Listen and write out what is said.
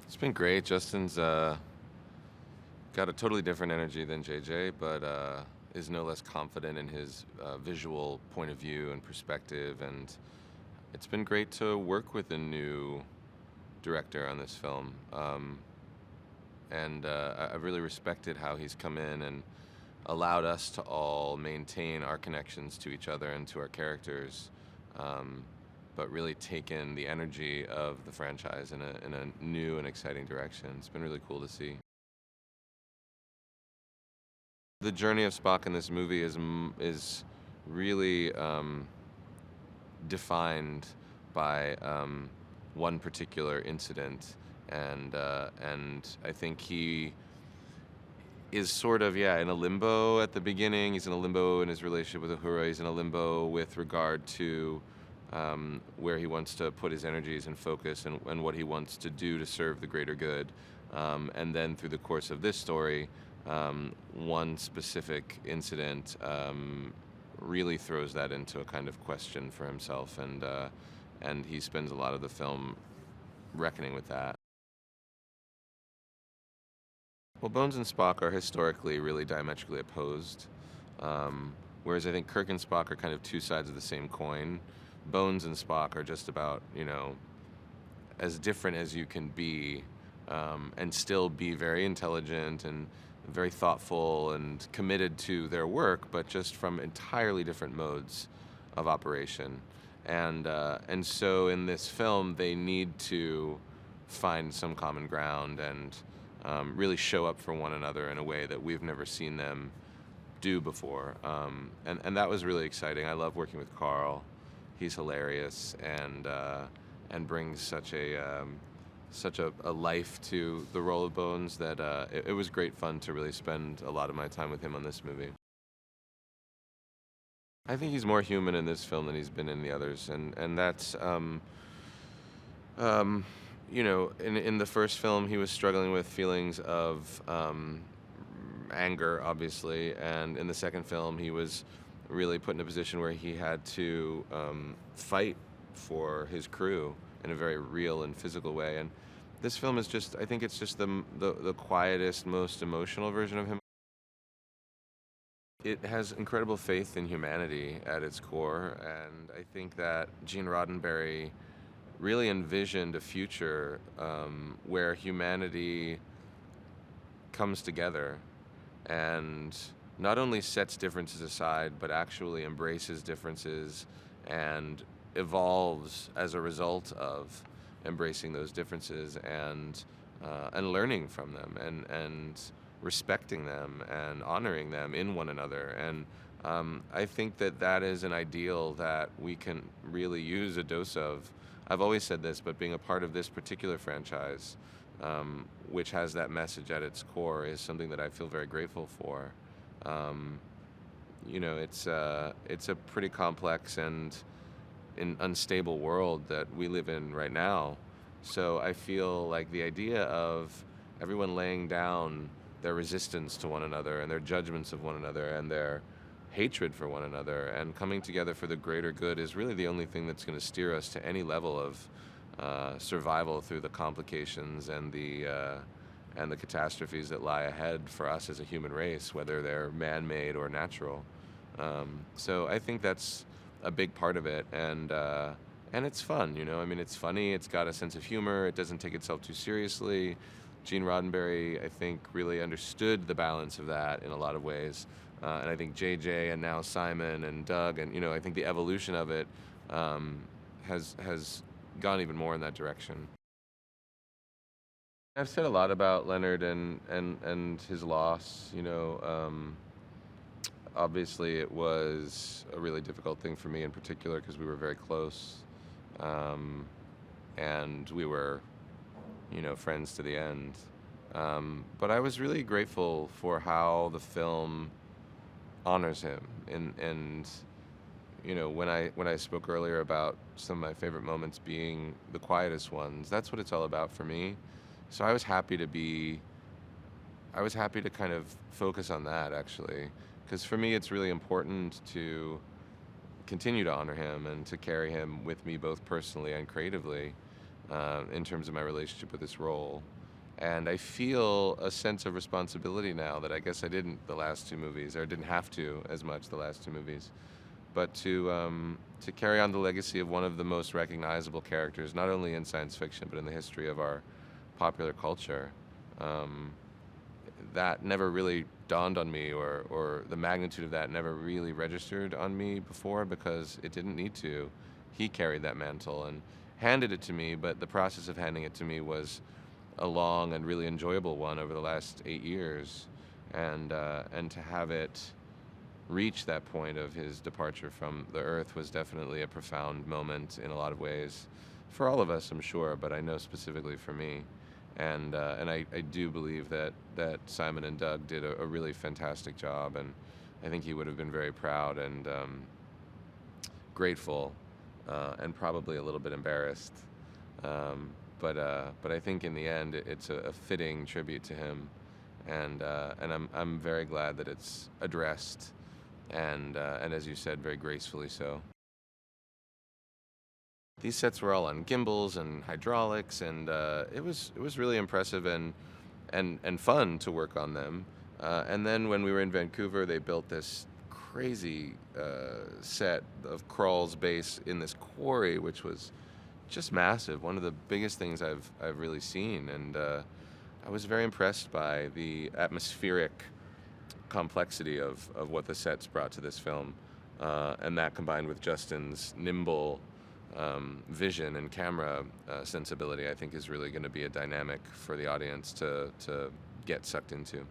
It's been great. Justin's got a totally different energy than JJ, but is no less confident in his visual point of view and perspective. And it's been great to work with a new director on this film. I've really respected how he's come in and allowed us to all maintain our connections to each other and to our characters. But really taken the energy of the franchise in a new and exciting direction. It's been really cool to see. The journey of Spock in this movie is really defined by one particular incident, and I think he is sort of in a limbo at the beginning. He's in a limbo in his relationship with Uhura. He's in a limbo with regard to where he wants to put his energies and focus and what he wants to do to serve the greater good. And then through the course of this story, one specific incident really throws that into a kind of question for himself, and he spends a lot of the film reckoning with that. Well, Bones and Spock are historically really diametrically opposed, whereas I think Kirk and Spock are kind of two sides of the same coin. Bones and Spock are just about, as different as you can be, and still be very intelligent and very thoughtful and committed to their work, but just from entirely different modes of operation. And so in this film, they need to find some common ground and really show up for one another in a way that we've never seen them do before. And that was really exciting. I love working with Carl. He's hilarious and brings such a life to the role of Bones that it was great fun to really spend a lot of my time with him on this movie. I think he's more human in this film than he's been in the others, and that's in the first film he was struggling with feelings of anger, obviously, and in the second film he was really put in a position where he had to fight for his crew in a very real and physical way. And this film is just, I think it's just the quietest, most emotional version of him. It has incredible faith in humanity at its core, and I think that Gene Roddenberry really envisioned a future where humanity comes together and not only sets differences aside, but actually embraces differences and evolves as a result of embracing those differences and learning from them and respecting them and honoring them in one another. And I think that is an ideal that we can really use a dose of. I've always said this, but being a part of this particular franchise, which has that message at its core, is something that I feel very grateful for. It's a pretty complex and unstable world that we live in right now. So I feel like the idea of everyone laying down their resistance to one another and their judgments of one another and their hatred for one another and coming together for the greater good is really the only thing that's going to steer us to any level of survival through the complications and the catastrophes that lie ahead for us as a human race, whether they're man-made or natural. So I think that's a big part of it, and it's fun. It's funny. It's got a sense of humor. It doesn't take itself too seriously. Gene Roddenberry, I think, really understood the balance of that in a lot of ways, and I think JJ and now Simon and Doug, and I think the evolution of it has gone even more in that direction. I've said a lot about Leonard and his loss. Obviously it was a really difficult thing for me in particular because we were very close, and we were, friends to the end. But I was really grateful for how the film honors him, and when I spoke earlier about some of my favorite moments being the quietest ones, that's what it's all about for me. So I was happy to kind of focus on that, actually, because for me it's really important to continue to honor him and to carry him with me both personally and creatively in terms of my relationship with this role. And I feel a sense of responsibility now that I guess I didn't the last two movies, or didn't have to as much the last two movies, but to carry on the legacy of one of the most recognizable characters, not only in science fiction but in the history of our popular culture. Um, that never really dawned on me, or the magnitude of that never really registered on me before, because it didn't need to. He carried that mantle and handed it to me, but the process of handing it to me was a long and really enjoyable one over the last 8 years, and to have it reach that point of his departure from the earth was definitely a profound moment in a lot of ways, for all of us, I'm sure, but I know specifically for me. And I do believe that Simon and Doug did a really fantastic job, and I think he would have been very proud and grateful, and probably a little bit embarrassed. But I think in the end it's a fitting tribute to him, and I'm very glad that it's addressed, and as you said, very gracefully so. These sets were all on gimbals and hydraulics, and it was really impressive and fun to work on them. And then when we were in Vancouver, they built this crazy set of Krull's base in this quarry, which was just massive. One of the biggest things I've really seen, and I was very impressed by the atmospheric complexity of what the sets brought to this film, and that combined with Justin's nimble vision and camera sensibility, I think is really going to be a dynamic for the audience to get sucked into.